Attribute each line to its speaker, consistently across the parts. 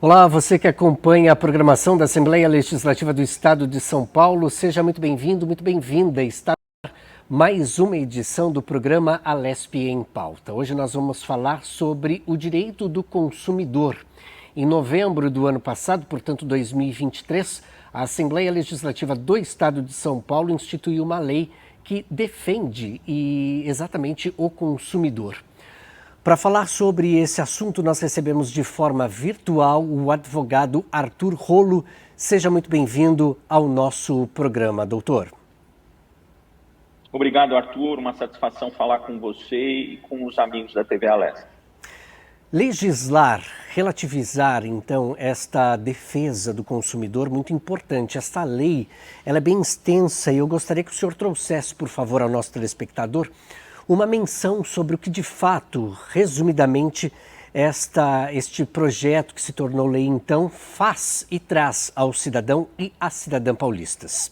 Speaker 1: Olá, você que acompanha a programação da Assembleia Legislativa do Estado de São Paulo, seja muito bem-vindo, muito bem-vinda. Está mais uma edição do programa Alesp em Pauta. Hoje nós vamos falar sobre o direito do consumidor. Em novembro do ano passado, portanto 2023, a Assembleia Legislativa do Estado de São Paulo instituiu uma lei que defende exatamente o consumidor. Para falar sobre esse assunto, nós recebemos de forma virtual o advogado Arthur Rolo. Seja muito bem-vindo ao nosso programa, doutor.
Speaker 2: Obrigado, Arthur. Uma satisfação falar com você e com os amigos da TV Alesp.
Speaker 1: Legislar, relativizar, então, esta defesa do consumidor, muito importante. Esta lei, ela é bem extensa e eu gostaria que o senhor trouxesse, por favor, ao nosso telespectador, uma menção sobre o que, de fato, resumidamente, este projeto que se tornou lei, então, faz e traz ao cidadão e à cidadã paulistas.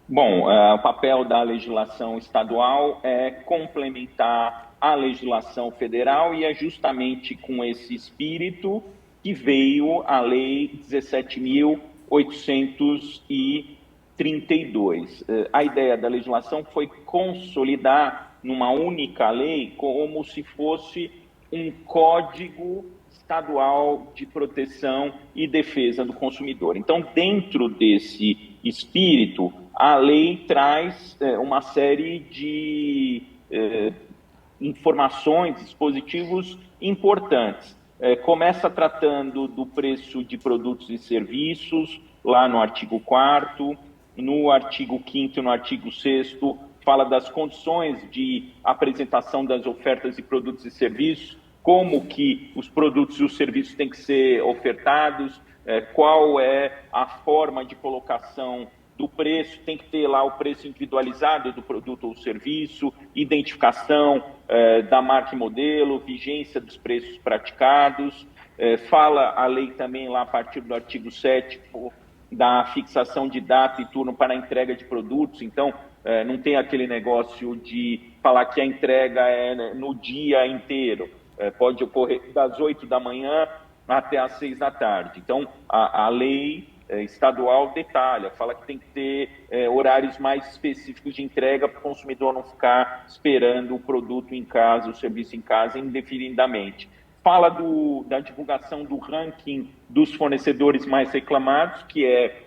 Speaker 2: Bom, o papel da legislação estadual é complementar a legislação federal e é justamente com esse espírito que veio a Lei 17.832. A ideia da legislação foi consolidar numa única lei como se fosse um código estadual de proteção e defesa do consumidor. Então, dentro desse espírito, a lei traz uma série de informações, dispositivos importantes. Começa tratando do preço de produtos e serviços, lá no artigo 4º, no artigo 5º e no artigo 6º, fala das condições de apresentação das ofertas de produtos e serviços, como que os produtos e os serviços têm que ser ofertados, qual é a forma de colocação do preço, tem que ter lá o preço individualizado do produto ou serviço, identificação da marca e modelo, vigência dos preços praticados. Fala a lei também lá a partir do artigo 7º da fixação de data e turno para a entrega de produtos. Então, não tem aquele negócio de falar que a entrega é no dia inteiro. Pode ocorrer das 8 da manhã até às 6 da tarde. Então, a lei estadual detalha, fala que tem que ter horários mais específicos de entrega para o consumidor não ficar esperando o produto em casa, o serviço em casa indefinidamente. Fala da divulgação do ranking dos fornecedores mais reclamados, que é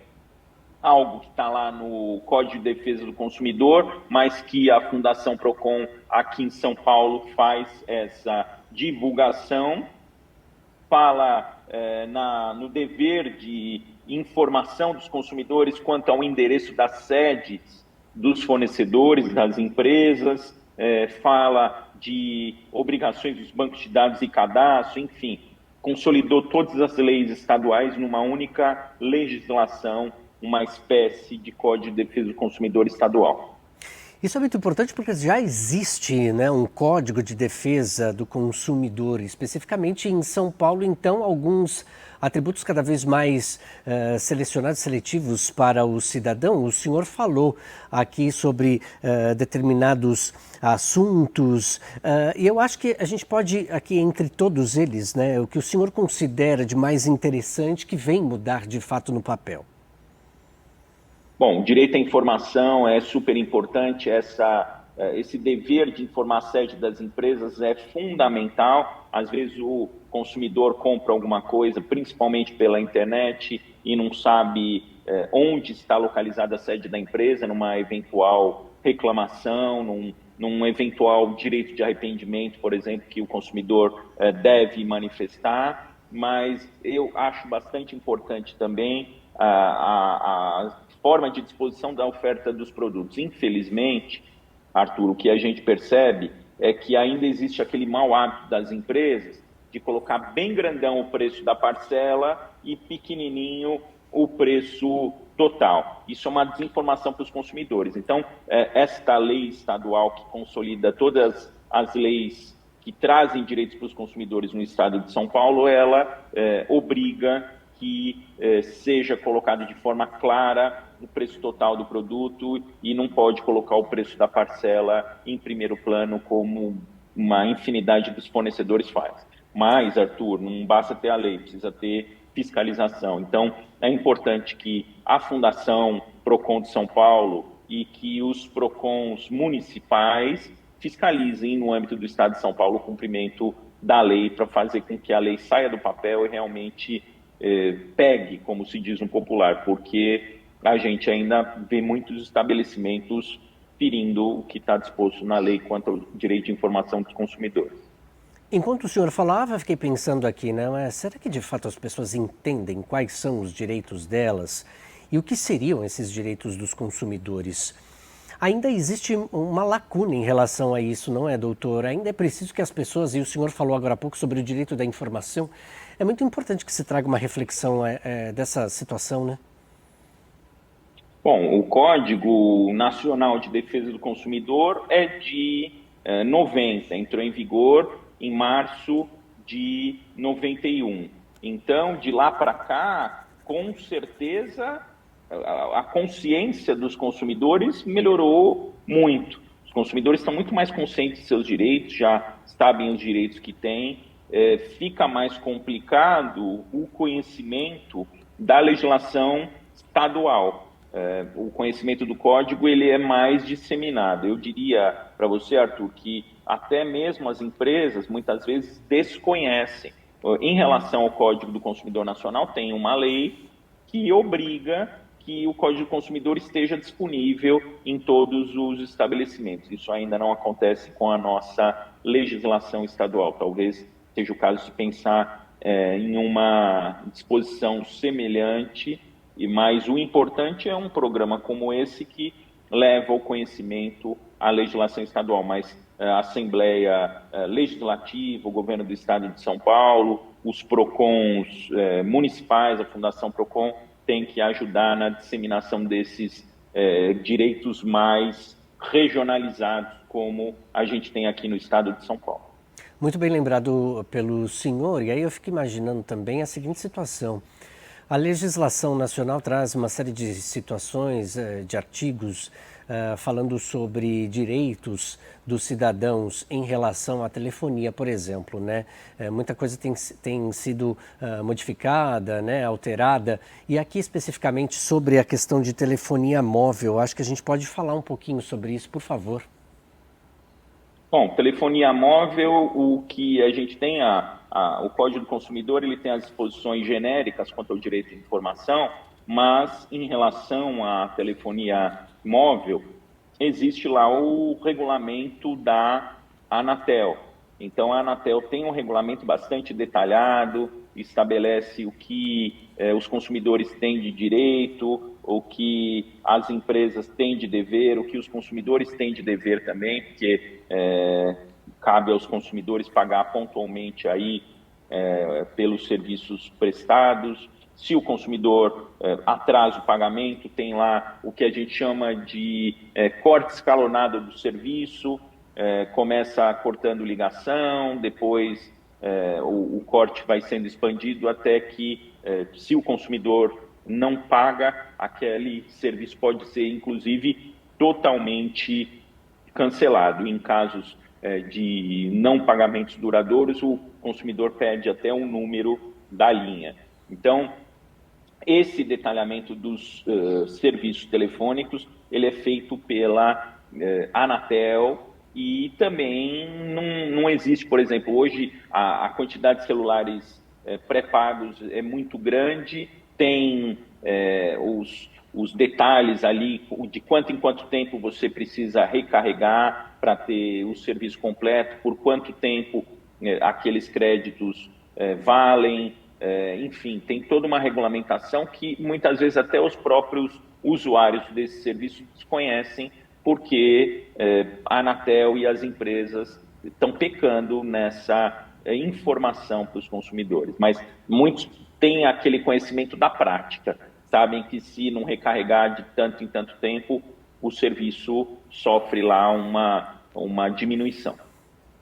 Speaker 2: algo que está lá no Código de Defesa do Consumidor, mas que a Fundação Procon aqui em São Paulo faz essa divulgação. Fala no dever de informação dos consumidores quanto ao endereço das sedes dos fornecedores, das empresas, fala de obrigações dos bancos de dados e cadastro, enfim, consolidou todas as leis estaduais numa única legislação, uma espécie de Código de Defesa do Consumidor estadual.
Speaker 1: Isso é muito importante porque já existe, né, um Código de Defesa do Consumidor, especificamente em São Paulo, então alguns atributos cada vez mais selecionados, seletivos para o cidadão. O senhor falou aqui sobre determinados assuntos e eu acho que a gente pode, aqui entre todos eles, né, o que o senhor considera de mais interessante que vem mudar de fato no papel.
Speaker 2: Bom, o direito à informação é super importante, esse dever de informar a sede das empresas é fundamental. Às vezes o consumidor compra alguma coisa, principalmente pela internet, e não sabe onde está localizada a sede da empresa, numa eventual reclamação, num eventual direito de arrependimento, por exemplo, que o consumidor deve manifestar. Mas eu acho bastante importante também a forma de disposição da oferta dos produtos. Infelizmente, Arthur, o que a gente percebe é que ainda existe aquele mau hábito das empresas de colocar bem grandão o preço da parcela e pequenininho o preço total. Isso é uma desinformação para os consumidores. Então, esta lei estadual que consolida todas as leis que trazem direitos para os consumidores no estado de São Paulo, ela obriga que seja colocado de forma clara o preço total do produto e não pode colocar o preço da parcela em primeiro plano como uma infinidade dos fornecedores faz. Mas, Arthur, não basta ter a lei, precisa ter fiscalização. Então, é importante que a Fundação Procon de São Paulo e que os Procons municipais fiscalizem no âmbito do Estado de São Paulo o cumprimento da lei para fazer com que a lei saia do papel e realmente pegue, como se diz no popular, porque a gente ainda vê muitos estabelecimentos ferindo o que está disposto na lei quanto ao direito de informação dos consumidores.
Speaker 1: Enquanto o senhor falava, eu fiquei pensando aqui, né? Mas será que de fato as pessoas entendem quais são os direitos delas e o que seriam esses direitos dos consumidores? Ainda existe uma lacuna em relação a isso, não é, doutor? Ainda é preciso que as pessoas, e o senhor falou agora há pouco sobre o direito da informação, é muito importante que se traga uma reflexão dessa situação, né?
Speaker 2: Bom, o Código Nacional de Defesa do Consumidor é de 90, entrou em vigor em março de 91. Então, de lá para cá, com certeza, a consciência dos consumidores melhorou muito. Os consumidores estão muito mais conscientes de seus direitos, já sabem os direitos que têm. Fica mais complicado o conhecimento da legislação estadual. O conhecimento do código ele é mais disseminado. Eu diria para você, Arthur, que até mesmo as empresas muitas vezes desconhecem. Em relação ao Código do Consumidor Nacional, tem uma lei que obriga que o Código do Consumidor esteja disponível em todos os estabelecimentos. Isso ainda não acontece com a nossa legislação estadual. Talvez seja o caso de pensar em uma disposição semelhante, mas o importante é um programa como esse que leva ao conhecimento a legislação estadual, mas a Assembleia Legislativa, o Governo do Estado de São Paulo, os PROCONs municipais, a Fundação PROCON, tem que ajudar na disseminação desses direitos mais regionalizados, como a gente tem aqui no Estado de São Paulo.
Speaker 1: Muito bem lembrado pelo senhor, e aí eu fico imaginando também a seguinte situação. A legislação nacional traz uma série de situações, de artigos, falando sobre direitos dos cidadãos em relação à telefonia, por exemplo, né? Muita coisa tem sido modificada, né, alterada, e aqui especificamente sobre a questão de telefonia móvel, acho que a gente pode falar um pouquinho sobre isso, por favor.
Speaker 2: Bom, telefonia móvel, o que a gente tem, o Código do Consumidor, ele tem as disposições genéricas quanto ao direito de informação, mas em relação à telefonia móvel, existe lá o regulamento da Anatel. Então, a Anatel tem um regulamento bastante detalhado, estabelece o que os consumidores têm de direito, o que as empresas têm de dever, o que os consumidores têm de dever também, porque cabe aos consumidores pagar pontualmente aí pelos serviços prestados. Se o consumidor atrasa o pagamento, tem lá o que a gente chama de corte escalonado do serviço, começa cortando ligação, depois o corte vai sendo expandido até que, se o consumidor não paga, aquele serviço pode ser, inclusive, totalmente cancelado. Em casos de não pagamentos duradouros, o consumidor perde até um número da linha. Então, esse detalhamento dos serviços telefônicos, ele é feito pela Anatel, e também não existe, por exemplo, hoje a quantidade de celulares pré-pagos é muito grande, tem os detalhes ali de quanto em quanto tempo você precisa recarregar para ter o serviço completo, por quanto tempo aqueles créditos valem, enfim, tem toda uma regulamentação que muitas vezes até os próprios usuários desse serviço desconhecem, porque a Anatel e as empresas estão pecando nessa informação para os consumidores. Mas muitos têm aquele conhecimento da prática, sabem que se não recarregar de tanto em tanto tempo, o serviço sofre lá uma diminuição.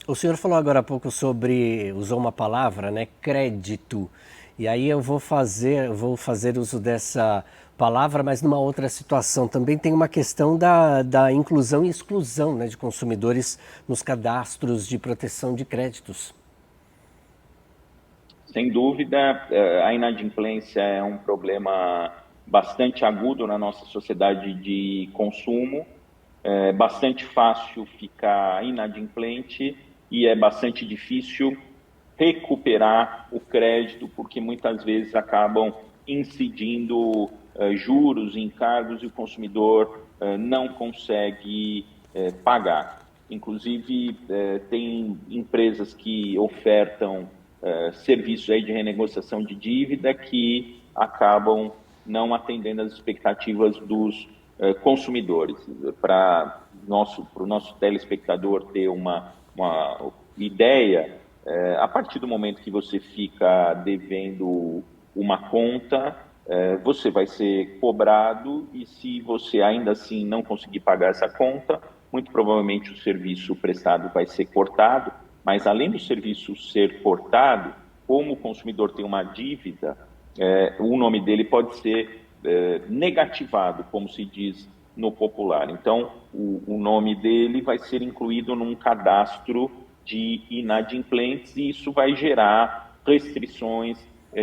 Speaker 1: O senhor falou agora há pouco usou uma palavra, né, crédito. E aí eu vou fazer uso dessa palavra, mas numa outra situação. Também tem uma questão da inclusão e exclusão, né, de consumidores nos cadastros de proteção de créditos.
Speaker 2: Sem dúvida, a inadimplência é um problema bastante agudo na nossa sociedade de consumo. É bastante fácil ficar inadimplente e é bastante difícil recuperar o crédito, porque muitas vezes acabam incidindo juros, encargos e o consumidor não consegue pagar. Inclusive, tem empresas que ofertam serviços aí de renegociação de dívida que acabam não atendendo às expectativas dos consumidores. Para o nosso telespectador ter uma ideia, a partir do momento que você fica devendo uma conta, você vai ser cobrado e se você ainda assim não conseguir pagar essa conta, muito provavelmente o serviço prestado vai ser cortado, mas além do serviço ser cortado, como o consumidor tem uma dívida, o nome dele pode ser negativado, como se diz no popular. Então, o nome dele vai ser incluído num cadastro de inadimplentes e isso vai gerar restrições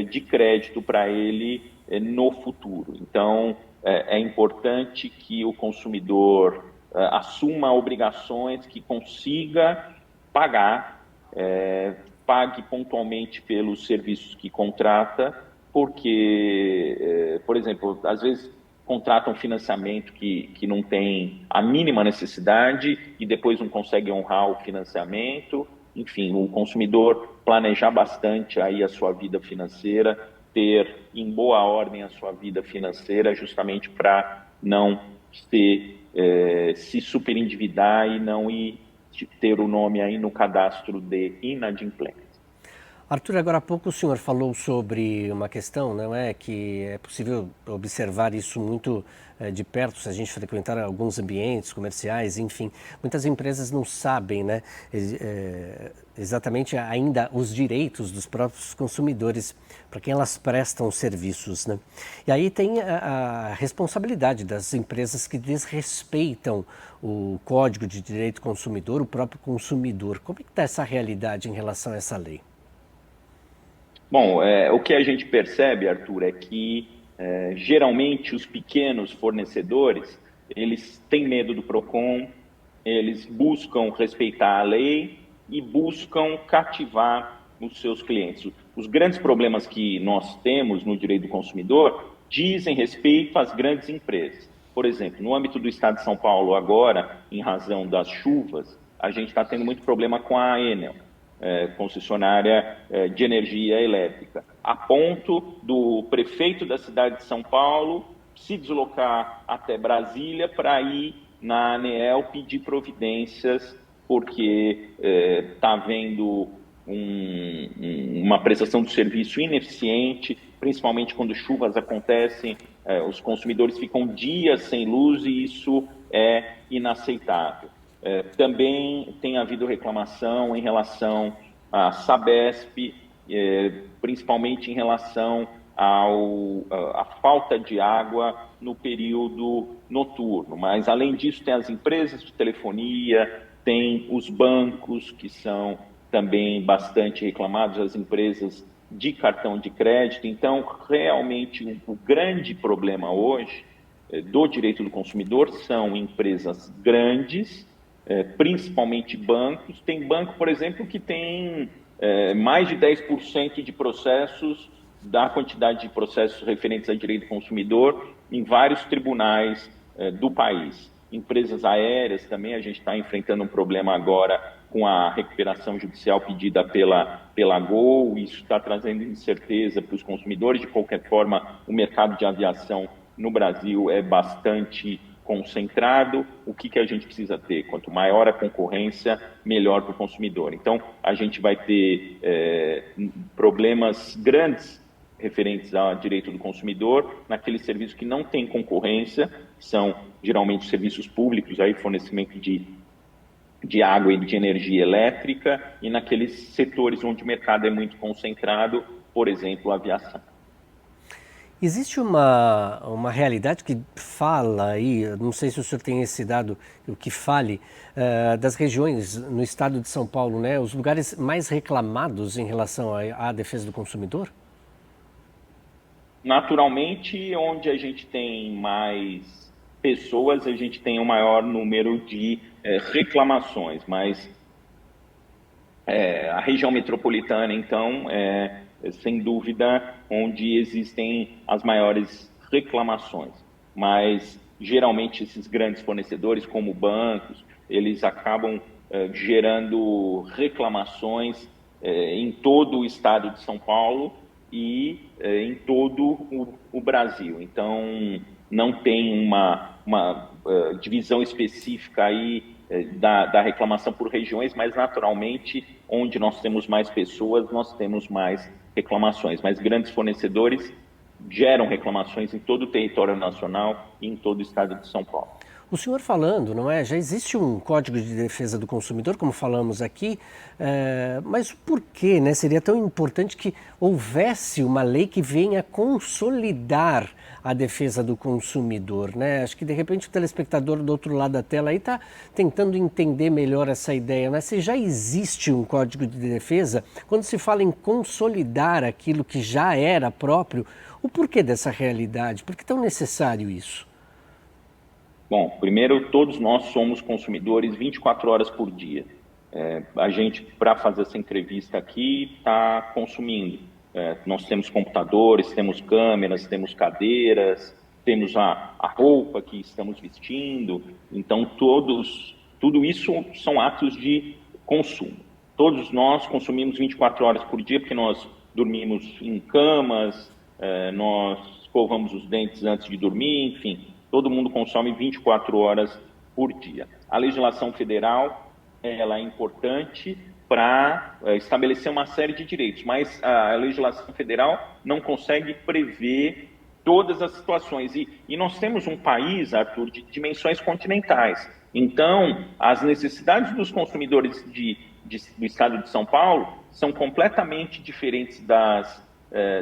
Speaker 2: de crédito para ele no futuro. Então, é importante que o consumidor assuma obrigações, que consiga pagar, pague pontualmente pelos serviços que contrata, porque, por exemplo, às vezes contratam um financiamento que não tem a mínima necessidade e depois não consegue honrar o financiamento. Enfim, o consumidor planejar bastante aí a sua vida financeira, ter em boa ordem a sua vida financeira, justamente para não se superendividar e não ir ter o nome aí no cadastro de inadimplente.
Speaker 1: Arthur, agora há pouco o senhor falou sobre uma questão, não é? Que é possível observar isso muito de perto, se a gente frequentar alguns ambientes comerciais, enfim. Muitas empresas não sabem, né, exatamente ainda os direitos dos próprios consumidores para quem elas prestam serviços, né? E aí tem a responsabilidade das empresas que desrespeitam o Código de Direito do Consumidor, o próprio consumidor. Como é que está essa realidade em relação a essa lei?
Speaker 2: Bom, o que a gente percebe, Arthur, é que geralmente os pequenos fornecedores, eles têm medo do PROCON, eles buscam respeitar a lei e buscam cativar os seus clientes. Os grandes problemas que nós temos no direito do consumidor dizem respeito às grandes empresas. Por exemplo, no âmbito do Estado de São Paulo agora, em razão das chuvas, a gente está tendo muito problema com a Enel, concessionária de energia elétrica, a ponto do prefeito da cidade de São Paulo se deslocar até Brasília para ir na ANEEL pedir providências, porque está havendo uma prestação de serviço ineficiente, principalmente quando chuvas acontecem, os consumidores ficam dias sem luz e isso é inaceitável. Também tem havido reclamação em relação à Sabesp, principalmente em relação à falta de água no período noturno. Mas, além disso, tem as empresas de telefonia, tem os bancos, que são também bastante reclamados, as empresas de cartão de crédito. Então, realmente, o grande problema hoje do direito do consumidor são empresas grandes, principalmente bancos. Tem banco, por exemplo, que tem mais de 10% de processos, da quantidade de processos referentes a direito do consumidor em vários tribunais do país. Empresas aéreas também, a gente está enfrentando um problema agora com a recuperação judicial pedida pela Gol, isso está trazendo incerteza para os consumidores. De qualquer forma, o mercado de aviação no Brasil é bastante concentrado. O que a gente precisa ter? Quanto maior a concorrência, melhor para o consumidor. Então, a gente vai ter problemas grandes referentes ao direito do consumidor naqueles serviços que não têm concorrência, são geralmente serviços públicos, aí fornecimento de água e de energia elétrica, e naqueles setores onde o mercado é muito concentrado, por exemplo, a aviação.
Speaker 1: Existe uma realidade que fala aí, não sei se o senhor tem esse dado, o que fale, das regiões no estado de São Paulo, né? Os lugares mais reclamados em relação à defesa do consumidor?
Speaker 2: Naturalmente, onde a gente tem mais pessoas, a gente tem um maior número de reclamações, mas a região metropolitana, então, sem dúvida, onde existem as maiores reclamações. Mas, geralmente, esses grandes fornecedores, como bancos, eles acabam gerando reclamações em todo o estado de São Paulo e em todo o Brasil. Então, não tem uma divisão específica aí da reclamação por regiões, mas naturalmente, onde nós temos mais pessoas, nós temos mais reclamações. Mas grandes fornecedores geram reclamações em todo o território nacional e em todo o estado de São Paulo.
Speaker 1: O senhor falando, não é? Já existe um Código de Defesa do Consumidor, como falamos aqui, mas por que, né? Seria tão importante que houvesse uma lei que venha consolidar a defesa do consumidor, né? Acho que de repente o telespectador do outro lado da tela aí está tentando entender melhor essa ideia, né? Se já existe um Código de Defesa, quando se fala em consolidar aquilo que já era próprio, o porquê dessa realidade? Por que é tão necessário isso?
Speaker 2: Bom, primeiro, todos nós somos consumidores 24 horas por dia. A gente, para fazer essa entrevista aqui, está consumindo. Nós temos computadores, temos câmeras, temos cadeiras, temos a roupa que estamos vestindo. Então, tudo isso são atos de consumo. Todos nós consumimos 24 horas por dia, porque nós dormimos em camas, nós escovamos os dentes antes de dormir, enfim. Todo mundo consome 24 horas por dia. A legislação federal ela é importante para estabelecer uma série de direitos, mas a legislação federal não consegue prever todas as situações. E nós temos um país, Arthur, de dimensões continentais. Então, as necessidades dos consumidores do estado de São Paulo são completamente diferentes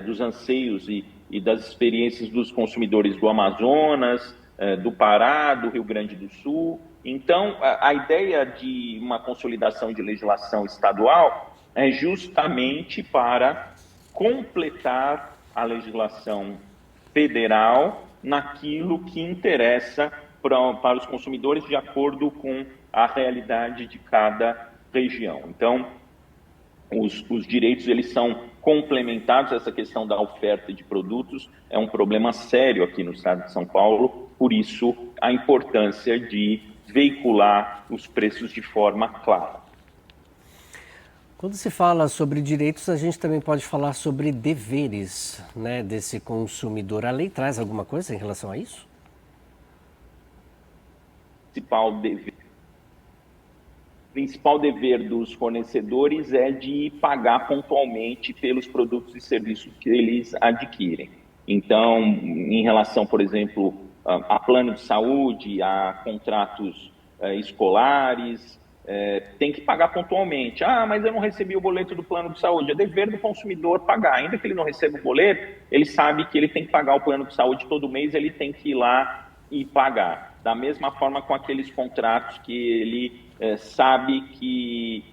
Speaker 2: dos anseios e das experiências dos consumidores do Amazonas, do Pará, do Rio Grande do Sul. Então, a ideia de uma consolidação de legislação estadual é justamente para completar a legislação federal naquilo que interessa para os consumidores de acordo com a realidade de cada região. Então, os direitos eles são complementados. Essa questão da oferta de produtos é um problema sério aqui no estado de São Paulo, por isso a importância de veicular os preços de forma clara.
Speaker 1: Quando se fala sobre direitos, a gente também pode falar sobre deveres, né, desse consumidor. A lei traz alguma coisa em relação a isso?
Speaker 2: Principal dever dos fornecedores é de pagar pontualmente pelos produtos e serviços que eles adquirem. Então, em relação, por exemplo, a plano de saúde, a contratos escolares, tem que pagar pontualmente. Ah, mas eu não recebi o boleto do plano de saúde. É dever do consumidor pagar. Ainda que ele não receba o boleto, ele sabe que ele tem que pagar o plano de saúde todo mês, ele tem que ir lá e pagar. Da mesma forma com aqueles contratos que ele sabe que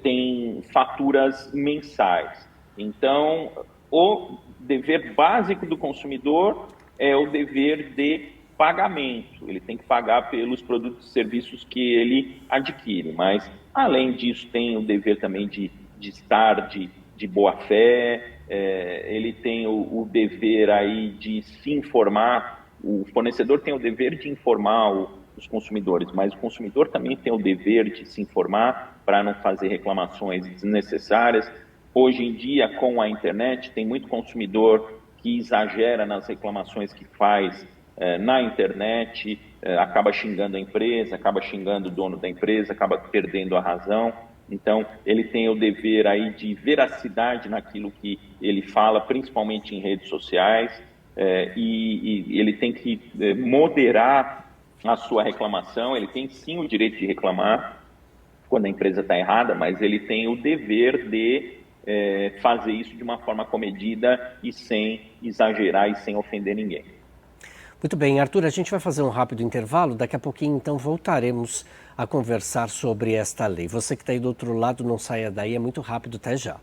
Speaker 2: tem faturas mensais. Então, o dever básico do consumidor é o dever de pagamento. Ele tem que pagar pelos produtos e serviços que ele adquire. Mas, além disso, tem o dever também de estar de boa fé, ele tem o dever aí de se informar. O fornecedor tem o dever de informar os consumidores, mas o consumidor também tem o dever de se informar para não fazer reclamações desnecessárias. Hoje em dia, com a internet, tem muito consumidor que exagera nas reclamações que faz na internet, acaba xingando a empresa, acaba xingando o dono da empresa, acaba perdendo a razão. Então, ele tem o dever aí de veracidade naquilo que ele fala, principalmente em redes sociais, e ele tem que moderar a sua reclamação. Ele tem sim o direito de reclamar quando a empresa está errada, mas ele tem o dever de fazer isso de uma forma comedida e sem exagerar e sem ofender ninguém.
Speaker 1: Muito bem, Arthur, a gente vai fazer um rápido intervalo, daqui a pouquinho então voltaremos a conversar sobre esta lei. Você que está aí do outro lado, não saia daí, é muito rápido, até já.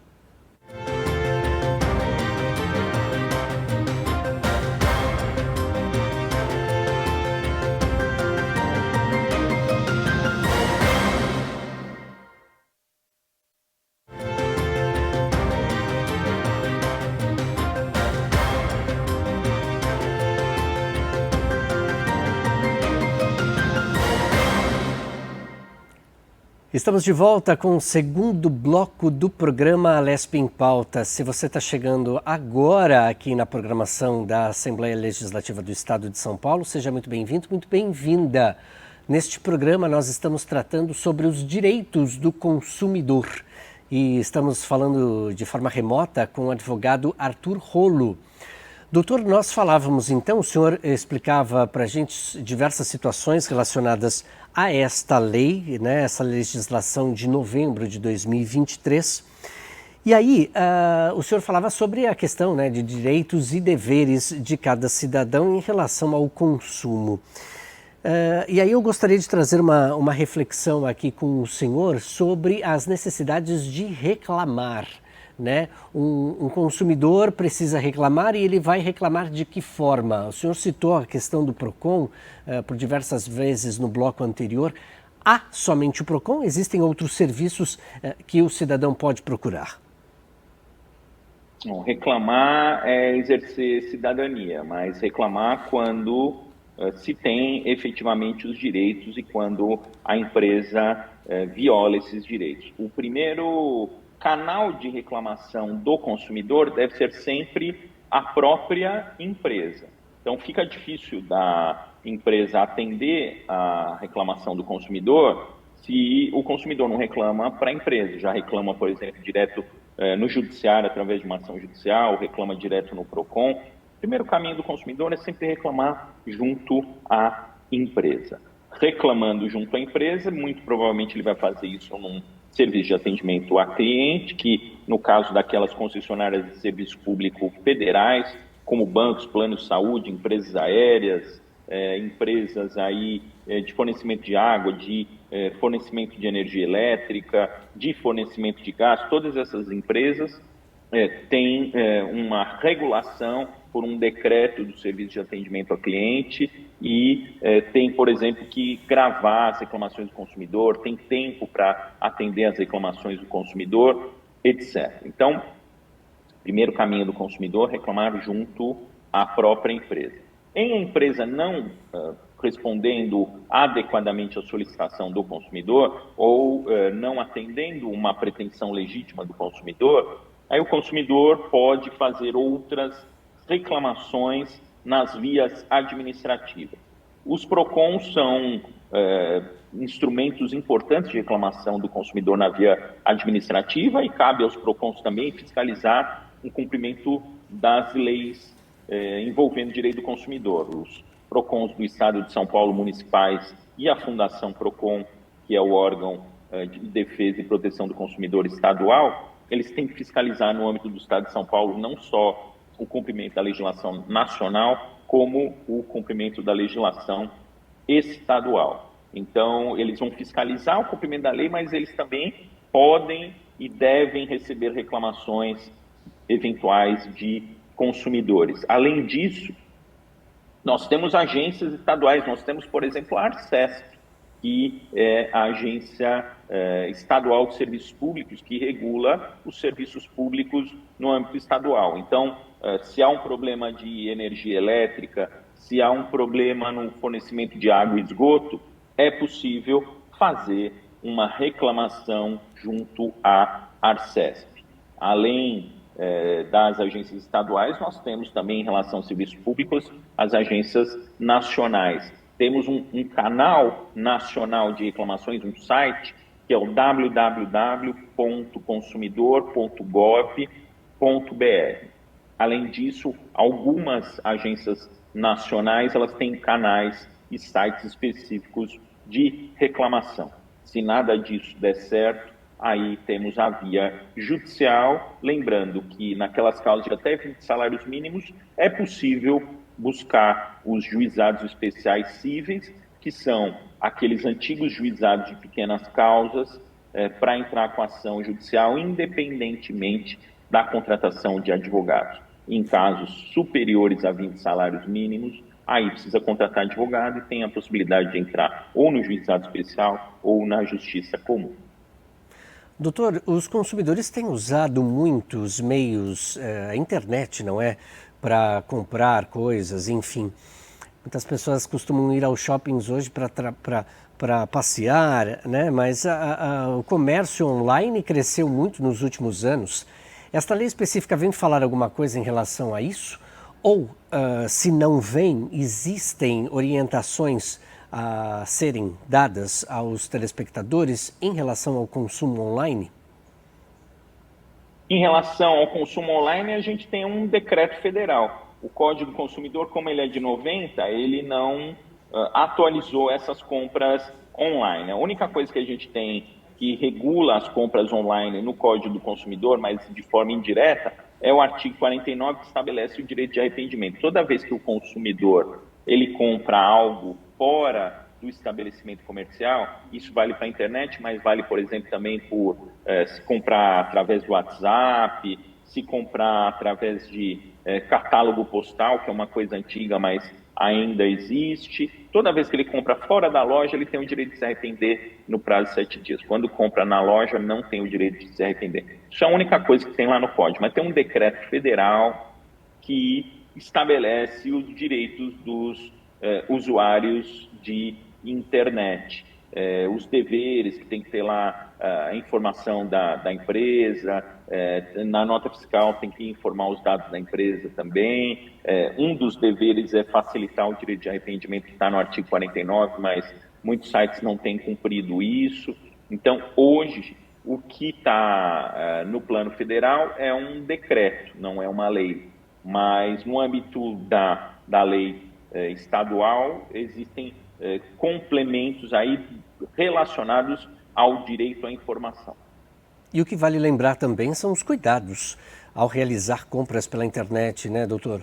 Speaker 1: Estamos de volta com o segundo bloco do programa Alesp em Pauta. Se você está chegando agora aqui na programação da Assembleia Legislativa do Estado de São Paulo, seja muito bem-vindo, muito bem-vinda. Neste programa nós estamos tratando sobre os direitos do consumidor e estamos falando de forma remota com o advogado Arthur Rolo. Doutor, nós falávamos então, o senhor explicava para a gente diversas situações relacionadas a esta lei, né, essa legislação de novembro de 2023. E aí, o senhor falava sobre a questão, né, de direitos e deveres de cada cidadão em relação ao consumo. E aí eu gostaria de trazer uma reflexão aqui com o senhor sobre as necessidades de reclamar. Né? Um consumidor precisa reclamar e ele vai reclamar de que forma? O senhor citou a questão do PROCON por diversas vezes no bloco anterior. Há somente o PROCON? Existem outros serviços que o cidadão pode procurar?
Speaker 2: Bom, reclamar é exercer cidadania, mas reclamar quando se tem efetivamente os direitos e quando a empresa viola esses direitos. O primeiro canal de reclamação do consumidor deve ser sempre a própria empresa. Então, fica difícil da empresa atender a reclamação do consumidor se o consumidor não reclama para a empresa, já reclama, por exemplo, direto no judiciário, através de uma ação judicial, reclama direto no PROCON. O primeiro caminho do consumidor é sempre reclamar junto à empresa. Reclamando junto à empresa, muito provavelmente ele vai fazer isso num serviço de atendimento a cliente, que no caso daquelas concessionárias de serviço público federais, como bancos, planos de saúde, empresas aéreas, empresas aí de fornecimento de água, de fornecimento de energia elétrica, de fornecimento de gás, todas essas empresas têm uma regulação por um decreto do serviço de atendimento ao cliente e tem, por exemplo, que gravar as reclamações do consumidor, tem tempo para atender as reclamações do consumidor, etc. Então, primeiro caminho do consumidor, reclamar junto à própria empresa. Em a empresa não respondendo adequadamente à solicitação do consumidor ou não atendendo uma pretensão legítima do consumidor, aí o consumidor pode fazer outras reclamações nas vias administrativas. Os PROCONs são instrumentos importantes de reclamação do consumidor na via administrativa e cabe aos PROCONs também fiscalizar o cumprimento das leis envolvendo o direito do consumidor. Os PROCONs do Estado de São Paulo municipais e a Fundação PROCON, que é o órgão de defesa e proteção do consumidor estadual, eles têm que fiscalizar no âmbito do Estado de São Paulo não só o cumprimento da legislação nacional, como o cumprimento da legislação estadual. Então, eles vão fiscalizar o cumprimento da lei, mas eles também podem e devem receber reclamações eventuais de consumidores. Além disso, nós temos agências estaduais, nós temos, por exemplo, a Arcesp, que é a agência estadual de serviços públicos, que regula os serviços públicos no âmbito estadual. Então, se há um problema de energia elétrica, se há um problema no fornecimento de água e esgoto, é possível fazer uma reclamação junto à Arcesp. Além das agências estaduais, nós temos também, em relação aos serviços públicos, as agências nacionais. Temos um canal nacional de reclamações, um site, que é o www.consumidor.gov.br. Além disso, algumas agências nacionais, elas têm canais e sites específicos de reclamação. Se nada disso der certo, aí temos a via judicial, lembrando que naquelas causas de até 20 salários mínimos é possível buscar os juizados especiais cíveis, que são aqueles antigos juizados de pequenas causas, para entrar com ação judicial, independentemente da contratação de advogados. Em casos superiores a 20 salários mínimos, aí precisa contratar advogado e tem a possibilidade de entrar ou no juizado especial ou na justiça comum.
Speaker 1: Doutor, os consumidores têm usado muitos meios, a internet, não é? Para comprar coisas, enfim. Muitas pessoas costumam ir aos shoppings hoje para passear, né? Mas o comércio online cresceu muito nos últimos anos. Esta lei específica vem falar alguma coisa em relação a isso? Ou, se não vem, existem orientações a serem dadas aos telespectadores em relação ao consumo online?
Speaker 2: Em relação ao consumo online, a gente tem um decreto federal. O Código do Consumidor, como ele é de 90, ele não atualizou essas compras online. A única coisa que a gente tem que regula as compras online no Código do Consumidor, mas de forma indireta, é o artigo 49, que estabelece o direito de arrependimento. Toda vez que o consumidor ele compra algo fora do estabelecimento comercial, isso vale para a internet, mas vale, por exemplo, também por se comprar através do WhatsApp, se comprar através de catálogo postal, que é uma coisa antiga, mas ainda existe. Toda vez que ele compra fora da loja, ele tem o direito de se arrepender no prazo de 7 dias. Quando compra na loja, não tem o direito de se arrepender. Isso é a única coisa que tem lá no código, mas tem um decreto federal que estabelece os direitos dos usuários de internet, os deveres que tem que ter lá, a informação da empresa, na nota fiscal tem que informar os dados da empresa também. Um dos deveres é facilitar o direito de arrependimento, que está no artigo 49, mas muitos sites não têm cumprido isso. Então, hoje, o que está no plano federal é um decreto, não é uma lei. Mas no âmbito da lei estadual, existem complementos aí relacionados ao direito à informação.
Speaker 1: E o que vale lembrar também são os cuidados ao realizar compras pela internet, né, doutor?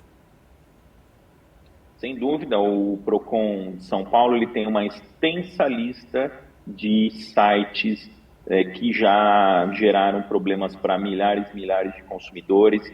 Speaker 2: Sem dúvida, o Procon de São Paulo ele tem uma extensa lista de sites que já geraram problemas para milhares e milhares de consumidores,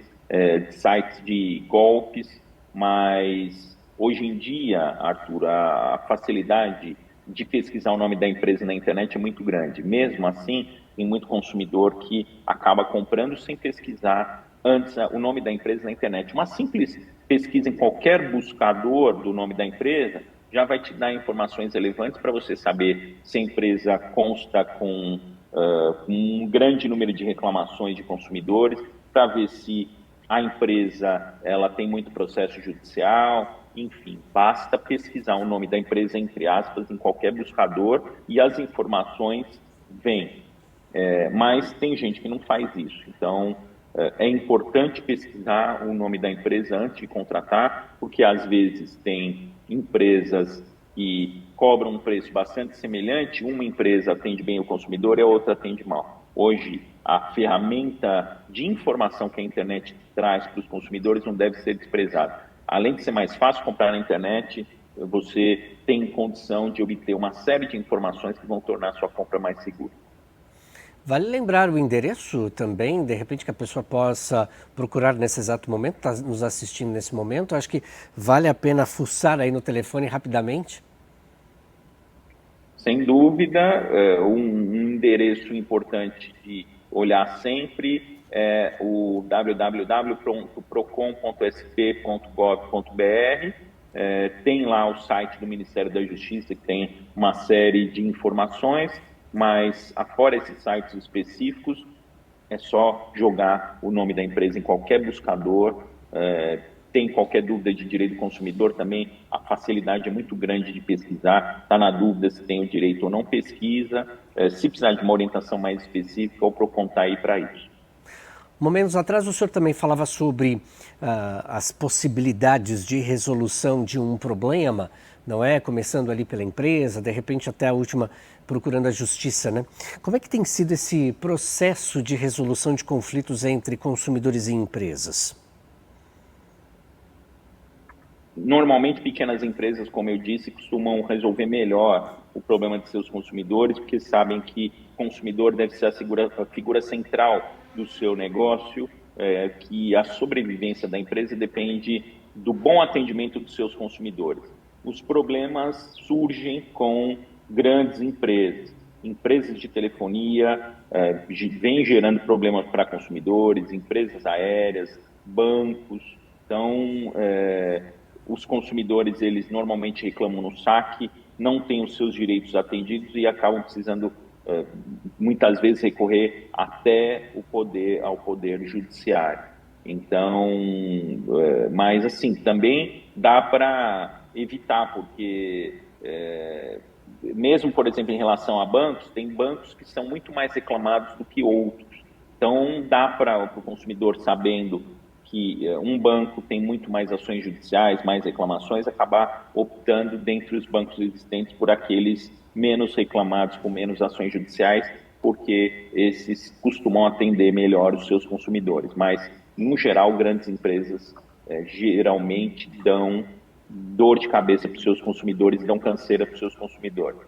Speaker 2: sites de golpes, mas hoje em dia, Arthur, a facilidade de pesquisar o nome da empresa na internet é muito grande. Mesmo assim, tem muito consumidor que acaba comprando sem pesquisar antes o nome da empresa na internet. Uma simples pesquisa em qualquer buscador do nome da empresa já vai te dar informações relevantes para você saber se a empresa consta com um grande número de reclamações de consumidores, para ver se a empresa ela tem muito processo judicial. Enfim, basta pesquisar o nome da empresa, entre aspas, em qualquer buscador e as informações vêm. Mas tem gente que não faz isso. Então, é importante pesquisar o nome da empresa antes de contratar, porque às vezes tem empresas que cobram um preço bastante semelhante, uma empresa atende bem o consumidor e a outra atende mal. Hoje, a ferramenta de informação que a internet traz para os consumidores não deve ser desprezada. Além de ser mais fácil comprar na internet, você tem condição de obter uma série de informações que vão tornar a sua compra mais segura.
Speaker 1: Vale lembrar o endereço também, de repente que a pessoa possa procurar nesse exato momento, está nos assistindo nesse momento. Acho que vale a pena fuçar aí no telefone rapidamente.
Speaker 2: Sem dúvida, um endereço importante de olhar sempre é o www.procon.sp.gov.br. Tem lá o site do Ministério da Justiça, que tem uma série de informações, mas fora esses sites específicos, é só jogar o nome da empresa em qualquer buscador. Tem qualquer dúvida de direito do consumidor também, a facilidade é muito grande de pesquisar. Está na dúvida se tem o direito ou não, pesquisa. Se precisar de uma orientação mais específica, o Procon está aí para isso.
Speaker 1: Momentos atrás o senhor também falava sobre as possibilidades de resolução de um problema não é? Começando ali pela empresa, de repente até a última procurando a justiça, né? Como é que tem sido esse processo de resolução de conflitos entre consumidores e empresas?
Speaker 2: Normalmente, pequenas empresas, como eu disse, costumam resolver melhor o problema de seus consumidores, porque sabem que o consumidor deve ser a figura central do seu negócio, que a sobrevivência da empresa depende do bom atendimento dos seus consumidores. Os problemas surgem com grandes empresas. Empresas de telefonia vêm gerando problemas para consumidores, empresas aéreas, bancos. Então, os consumidores, eles normalmente reclamam no saque, não têm os seus direitos atendidos e acabam precisando, muitas vezes, recorrer até ao poder judiciário. Então, mas assim, também dá para evitar, porque mesmo, por exemplo, em relação a bancos, tem bancos que são muito mais reclamados do que outros. Então, dá para o consumidor, sabendo que um banco tem muito mais ações judiciais, mais reclamações, acabar optando dentre os bancos existentes por aqueles menos reclamados, com menos ações judiciais, porque esses costumam atender melhor os seus consumidores. Mas, no geral, grandes empresas geralmente dão dor de cabeça para os seus consumidores, dão canseira para os seus consumidores.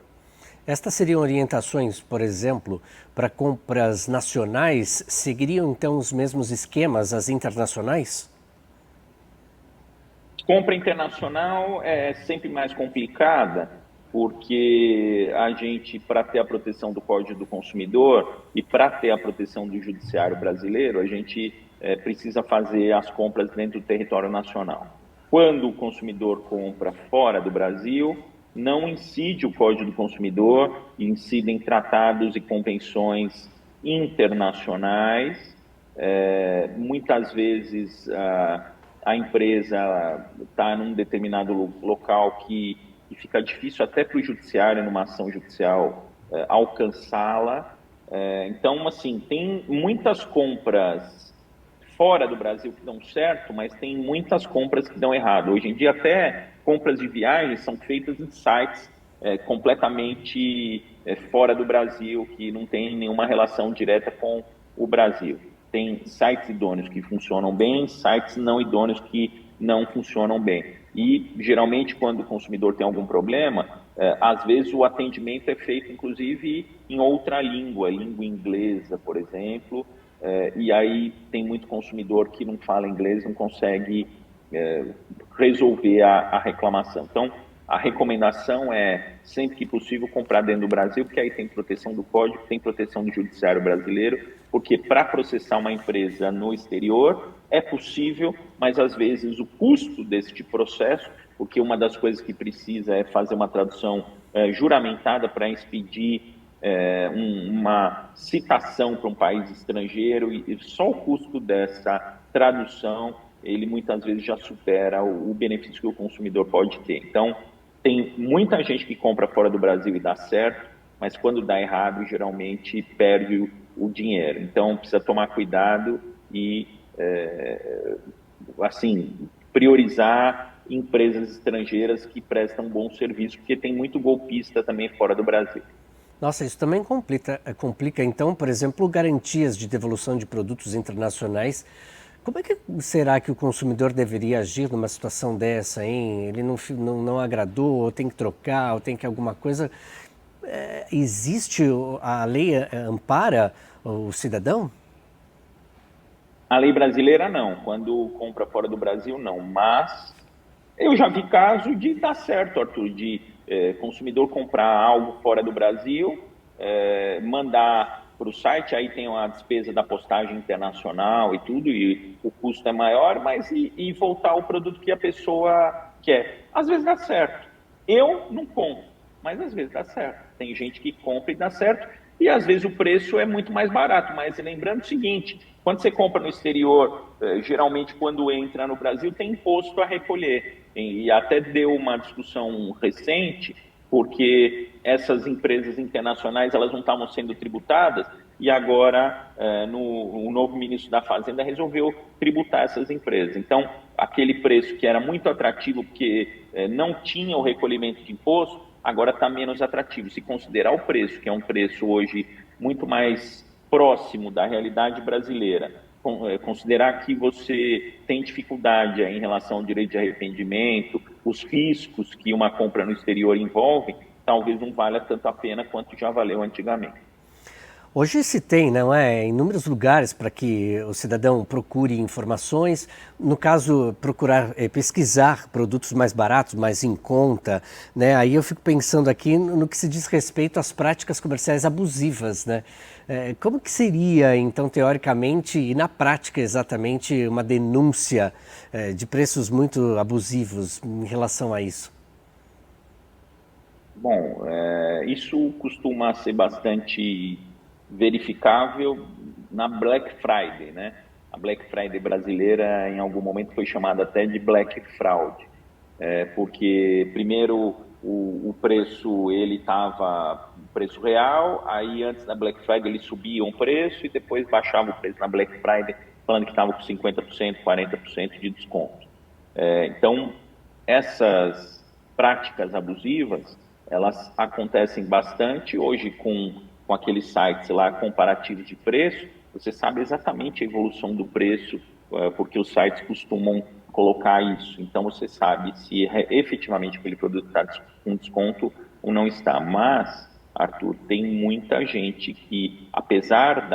Speaker 1: Estas seriam orientações, por exemplo, para compras nacionais? Seguiriam então os mesmos esquemas as internacionais?
Speaker 2: Compra internacional é sempre mais complicada, porque a gente, para ter a proteção do Código do Consumidor e para ter a proteção do Judiciário brasileiro, a gente precisa fazer as compras dentro do território nacional. Quando o consumidor compra fora do Brasil, não incide o Código do Consumidor, incidem tratados e convenções internacionais. Muitas vezes a empresa está num determinado local que fica difícil até para o judiciário, numa ação judicial, alcançá-la. Então, assim, tem muitas compras fora do Brasil que dão certo, mas tem muitas compras que dão errado. Hoje em dia, até compras de viagens são feitas em sites completamente fora do Brasil, que não tem nenhuma relação direta com o Brasil. Tem sites idôneos que funcionam bem, sites não idôneos que não funcionam bem. E, geralmente, quando o consumidor tem algum problema, às vezes o atendimento é feito, inclusive, em outra língua inglesa, por exemplo, e aí tem muito consumidor que não fala inglês, não consegue resolver a reclamação. Então, a recomendação é, sempre que possível, comprar dentro do Brasil, porque aí tem proteção do Código, tem proteção do Judiciário brasileiro, porque para processar uma empresa no exterior é possível, mas às vezes o custo deste processo, porque uma das coisas que precisa é fazer uma tradução juramentada para expedir uma citação para um país estrangeiro, e só o custo dessa tradução, ele muitas vezes já supera o benefício que o consumidor pode ter. Então, tem muita gente que compra fora do Brasil e dá certo, mas quando dá errado, geralmente perde o dinheiro. Então, precisa tomar cuidado e, assim, priorizar empresas estrangeiras que prestam bom serviço, porque tem muito golpista também fora do Brasil.
Speaker 1: Nossa, isso também complica, então, por exemplo, garantias de devolução de produtos internacionais. Como é que será que o consumidor deveria agir numa situação dessa, hein? Ele não agradou, ou tem que trocar, ou tem que alguma coisa. Existe a lei ampara o cidadão?
Speaker 2: A lei brasileira não, quando compra fora do Brasil não, mas eu já vi caso de dar certo, Arthur, de consumidor comprar algo fora do Brasil, mandar para o site, aí tem a despesa da postagem internacional e tudo, e o custo é maior, mas e voltar o produto que a pessoa quer. Às vezes dá certo. Eu não compro, mas às vezes dá certo. Tem gente que compra e dá certo, e às vezes o preço é muito mais barato. Mas lembrando o seguinte, quando você compra no exterior, geralmente quando entra no Brasil tem imposto a recolher. E até deu uma discussão recente, porque essas empresas internacionais elas não estavam sendo tributadas, e agora o novo ministro da Fazenda resolveu tributar essas empresas. Então, aquele preço que era muito atrativo porque não tinha o recolhimento de imposto, agora está menos atrativo. Se considerar o preço, que é um preço hoje muito mais próximo da realidade brasileira, considerar que você tem dificuldade em relação ao direito de arrependimento, os riscos que uma compra no exterior envolve, talvez não valha tanto a pena quanto já valeu antigamente.
Speaker 1: Hoje se tem, não é, inúmeros lugares para que o cidadão procure informações, no caso procurar pesquisar produtos mais baratos, mais em conta, né? Aí eu fico pensando aqui no que se diz respeito às práticas comerciais abusivas, né? Como que seria, então, teoricamente e na prática exatamente, uma denúncia de preços muito abusivos em relação a isso?
Speaker 2: Bom, isso costuma ser bastante verificável na Black Friday, né? A Black Friday brasileira, em algum momento, foi chamada até de Black Fraud, porque primeiro o preço ele estava preço real, aí antes da Black Friday ele subia um preço e depois baixava o preço na Black Friday, falando que estava com 50%, 40% de desconto. Então, essas práticas abusivas, elas acontecem bastante hoje com aqueles sites lá comparativos de preço, você sabe exatamente a evolução do preço, porque os sites costumam colocar isso. Então você sabe se efetivamente aquele produto está com desconto ou não está. Mas, Arthur, tem muita gente que, apesar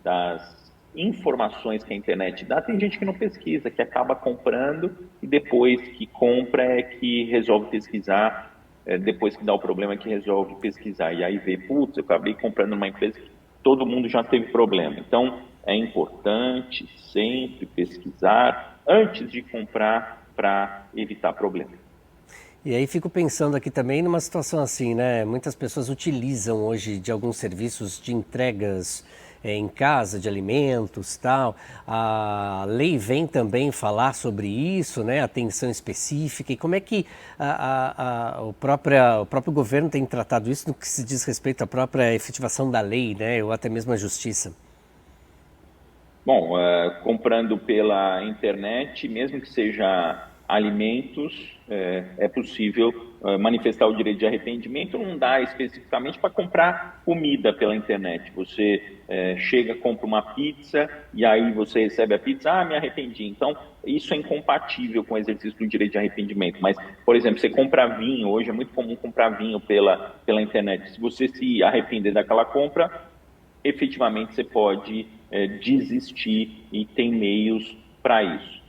Speaker 2: das informações que a internet dá, tem gente que não pesquisa, que acaba comprando e depois que compra é que resolve pesquisar, depois que dá o problema é que resolve pesquisar. E aí vê, putz, eu acabei comprando numa empresa que todo mundo já teve problema. Então, é importante sempre pesquisar antes de comprar para evitar problema.
Speaker 1: E aí fico pensando aqui também numa situação assim, né? Muitas pessoas utilizam hoje de alguns serviços de entregas em casa, de alimentos, tal. A lei vem também falar sobre isso, né? Atenção específica. E como é que o próprio governo tem tratado isso no que se diz respeito à própria efetivação da lei, né? Ou até mesmo à justiça?
Speaker 2: Bom, comprando pela internet, mesmo que seja alimentos, é possível manifestar o direito de arrependimento. Não dá especificamente para comprar comida pela internet. Você chega, compra uma pizza e aí você recebe a pizza, me arrependi. Então, isso é incompatível com o exercício do direito de arrependimento. Mas, por exemplo, você compra vinho, hoje é muito comum comprar vinho pela internet. Se você se arrepender daquela compra, efetivamente você pode desistir e tem meios para isso.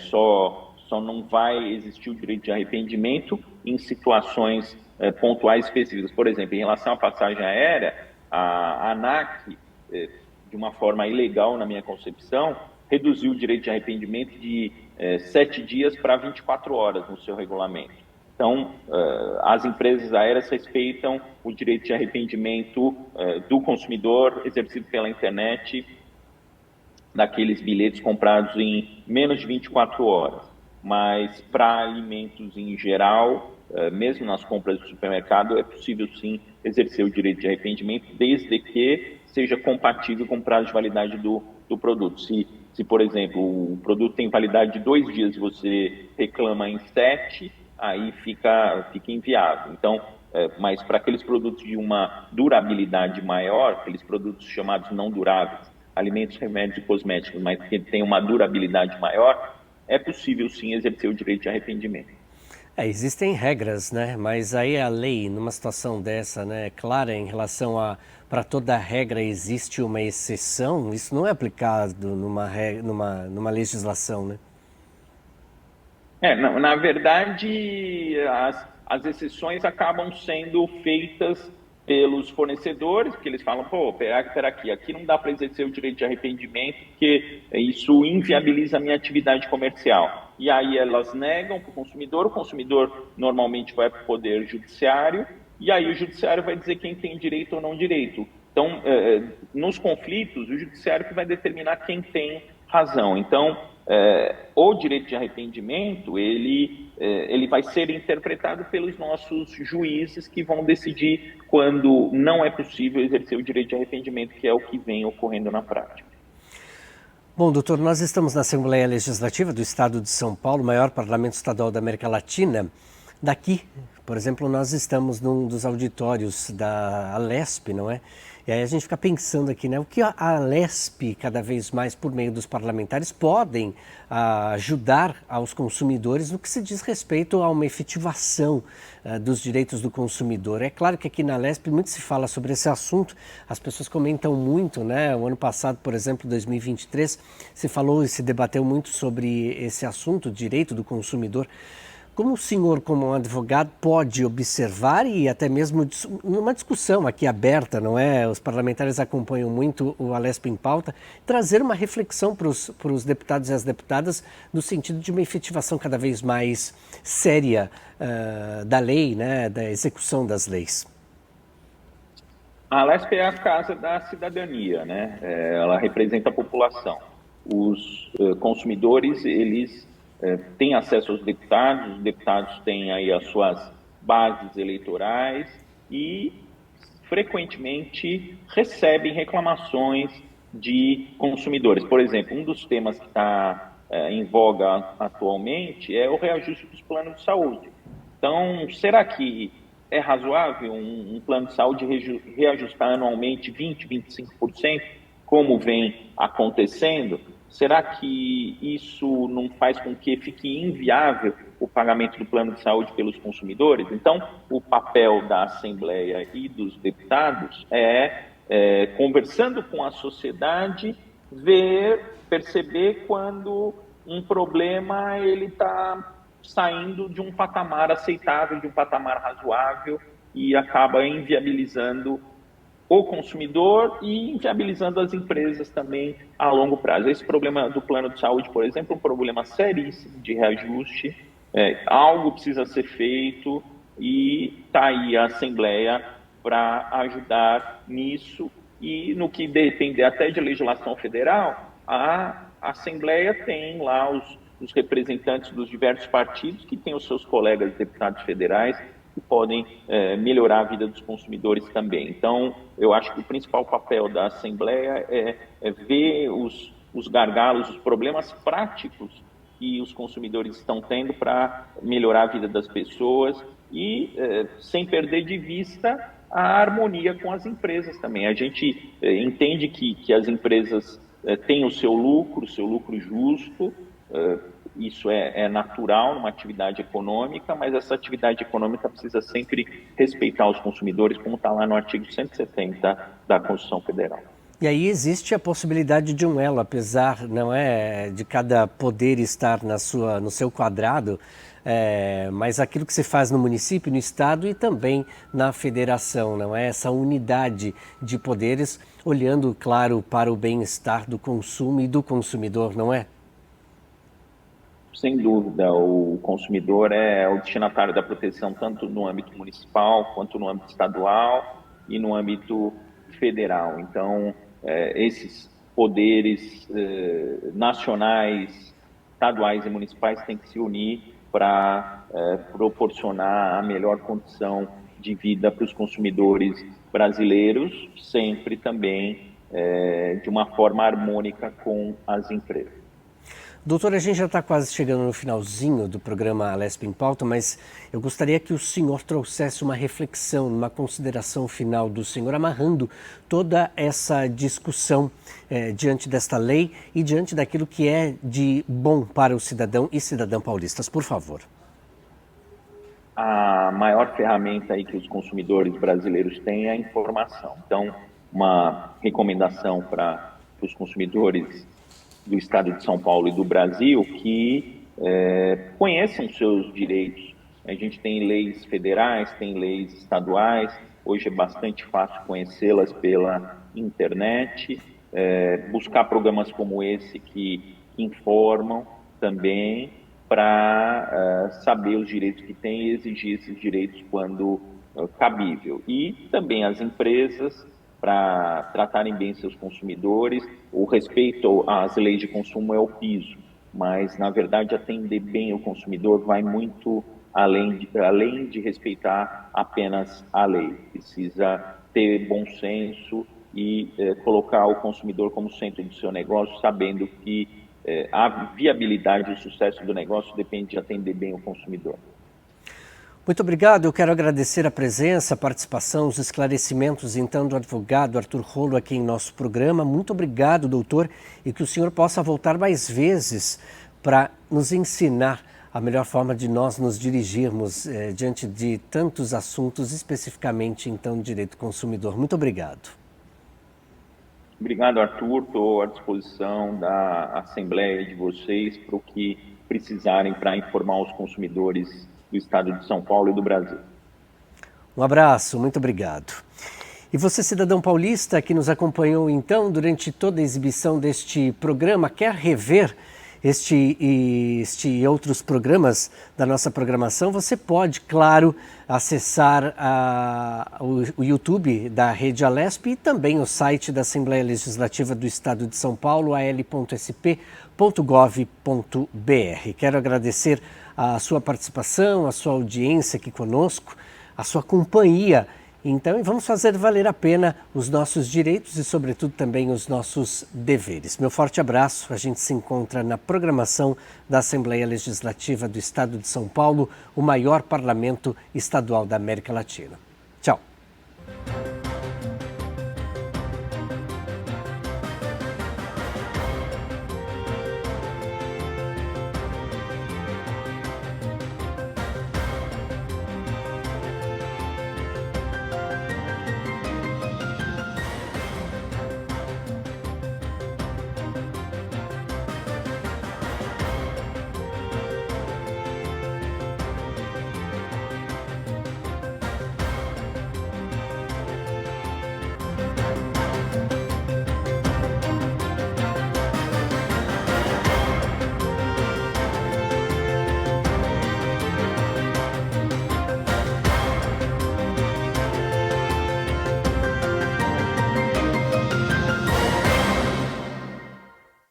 Speaker 2: Só não vai existir o direito de arrependimento em situações pontuais específicas. Por exemplo, em relação à passagem aérea, a ANAC, de uma forma ilegal na minha concepção, reduziu o direito de arrependimento de 7 dias para 24 horas no seu regulamento. Então, as empresas aéreas respeitam o direito de arrependimento do consumidor exercido pela internet daqueles bilhetes comprados em menos de 24 horas. Mas para alimentos em geral, mesmo nas compras do supermercado, é possível sim exercer o direito de arrependimento, desde que seja compatível com o prazo de validade do produto. Se, por exemplo, o produto tem validade de 2 dias e você reclama em 7, aí fica inviável. Então, mas para aqueles produtos de uma durabilidade maior, aqueles produtos chamados não duráveis, alimentos, remédios e cosméticos, mas que têm uma durabilidade maior, é possível sim exercer o direito de arrependimento.
Speaker 1: Existem regras, né? Mas aí a lei, numa situação dessa, né, clara em relação a para toda regra existe uma exceção, isso não é aplicado numa legislação, né?
Speaker 2: Na verdade, as exceções acabam sendo feitas pelos fornecedores, porque eles falam, pô, pera aqui não dá para exercer o direito de arrependimento, porque isso inviabiliza a minha atividade comercial. E aí elas negam para o consumidor normalmente vai para o poder judiciário, e aí o judiciário vai dizer quem tem direito ou não direito. Então, nos conflitos, o judiciário que vai determinar quem tem razão. Então, o direito de arrependimento, ele vai ser interpretado pelos nossos juízes que vão decidir quando não é possível exercer o direito de arrependimento, que é o que vem ocorrendo na prática.
Speaker 1: Bom, doutor, nós estamos na Assembleia Legislativa do Estado de São Paulo, maior parlamento estadual da América Latina. Daqui, por exemplo, nós estamos num dos auditórios da Alesp, não é? E aí a gente fica pensando aqui, né? O que a Alesp, cada vez mais por meio dos parlamentares, podem ajudar aos consumidores no que se diz respeito a uma efetivação dos direitos do consumidor. É claro que aqui na Alesp muito se fala sobre esse assunto, as pessoas comentam muito, né? O ano passado, por exemplo, 2023, se falou e se debateu muito sobre esse assunto, direito do consumidor. Como o senhor, como um advogado, pode observar e até mesmo numa discussão aqui aberta, não é? Os parlamentares acompanham muito o Alesp em Pauta, trazer uma reflexão para os deputados e as deputadas no sentido de uma efetivação cada vez mais séria da lei, né? Da execução das leis.
Speaker 2: A Alesp é a casa da cidadania, né? Ela representa a população. Os consumidores, eles têm acesso aos deputados, os deputados têm aí as suas bases eleitorais e frequentemente recebem reclamações de consumidores. Por exemplo, um dos temas que está em voga atualmente é o reajuste dos planos de saúde. Então, será que é razoável um plano de saúde reajustar anualmente 20%, 25%, como vem acontecendo? Será que isso não faz com que fique inviável o pagamento do plano de saúde pelos consumidores? Então, o papel da Assembleia e dos deputados conversando com a sociedade, perceber quando um problema ele está saindo de um patamar aceitável, de um patamar razoável e acaba inviabilizando o consumidor e inviabilizando as empresas também a longo prazo. Esse problema do plano de saúde, por exemplo, é um problema seríssimo de reajuste, algo precisa ser feito e está aí a Assembleia para ajudar nisso e no que depender até de legislação federal, a Assembleia tem lá os representantes dos diversos partidos que têm os seus colegas deputados federais que podem melhorar a vida dos consumidores também. Então, eu acho que o principal papel da Assembleia é ver os gargalos, os problemas práticos que os consumidores estão tendo para melhorar a vida das pessoas e sem perder de vista a harmonia com as empresas também. A gente entende que as empresas têm o seu lucro justo, isso é natural numa atividade econômica, mas essa atividade econômica precisa sempre respeitar os consumidores, como está lá no artigo 170 da Constituição Federal.
Speaker 1: E aí existe a possibilidade de um elo, apesar não é de cada poder estar no seu quadrado, mas aquilo que se faz no município, no estado e também na federação, não é? Essa unidade de poderes, olhando, claro, para o bem-estar do consumo e do consumidor, não é?
Speaker 2: Sem dúvida, o consumidor é o destinatário da proteção tanto no âmbito municipal quanto no âmbito estadual e no âmbito federal. Então, esses poderes nacionais, estaduais e municipais têm que se unir para proporcionar a melhor condição de vida para os consumidores brasileiros, sempre também de uma forma harmônica com as empresas.
Speaker 1: Doutor, a gente já está quase chegando no finalzinho do programa Alesp em Pauta, mas eu gostaria que o senhor trouxesse uma reflexão, uma consideração final do senhor, amarrando toda essa discussão diante desta lei e diante daquilo que é de bom para o cidadão e cidadã paulistas. Por favor.
Speaker 2: A maior ferramenta aí que os consumidores brasileiros têm é a informação. Então, uma recomendação para os consumidores do Estado de São Paulo e do Brasil que conheçam seus direitos. A gente tem leis federais, tem leis estaduais, hoje é bastante fácil conhecê-las pela internet, buscar programas como esse que informam também para saber os direitos que tem e exigir esses direitos quando cabível. E também as empresas para tratarem bem seus consumidores. O respeito às leis de consumo é o piso, mas, na verdade, atender bem o consumidor vai muito além de respeitar apenas a lei. Precisa ter bom senso e colocar o consumidor como centro do seu negócio, sabendo que a viabilidade e o sucesso do negócio depende de atender bem o consumidor.
Speaker 1: Muito obrigado. Eu quero agradecer a presença, a participação, os esclarecimentos, então, do advogado Arthur Rollo aqui em nosso programa. Muito obrigado, doutor, e que o senhor possa voltar mais vezes para nos ensinar a melhor forma de nós nos dirigirmos diante de tantos assuntos, especificamente, então, direito do consumidor. Muito obrigado.
Speaker 2: Obrigado, Arthur. Estou à disposição da Assembleia de vocês para o que precisarem para informar os consumidores do estado de São Paulo e do Brasil.
Speaker 1: Um abraço, muito obrigado. E você, cidadão paulista, que nos acompanhou então durante toda a exibição deste programa, quer rever este e outros programas da nossa programação, você pode, claro, acessar o YouTube da Rede Alesp e também o site da Assembleia Legislativa do Estado de São Paulo, al.sp.gov.br. Quero agradecer a sua participação, a sua audiência aqui conosco, a sua companhia. Então, vamos fazer valer a pena os nossos direitos e, sobretudo, também os nossos deveres. Meu forte abraço. A gente se encontra na programação da Assembleia Legislativa do Estado de São Paulo, o maior parlamento estadual da América Latina. Tchau.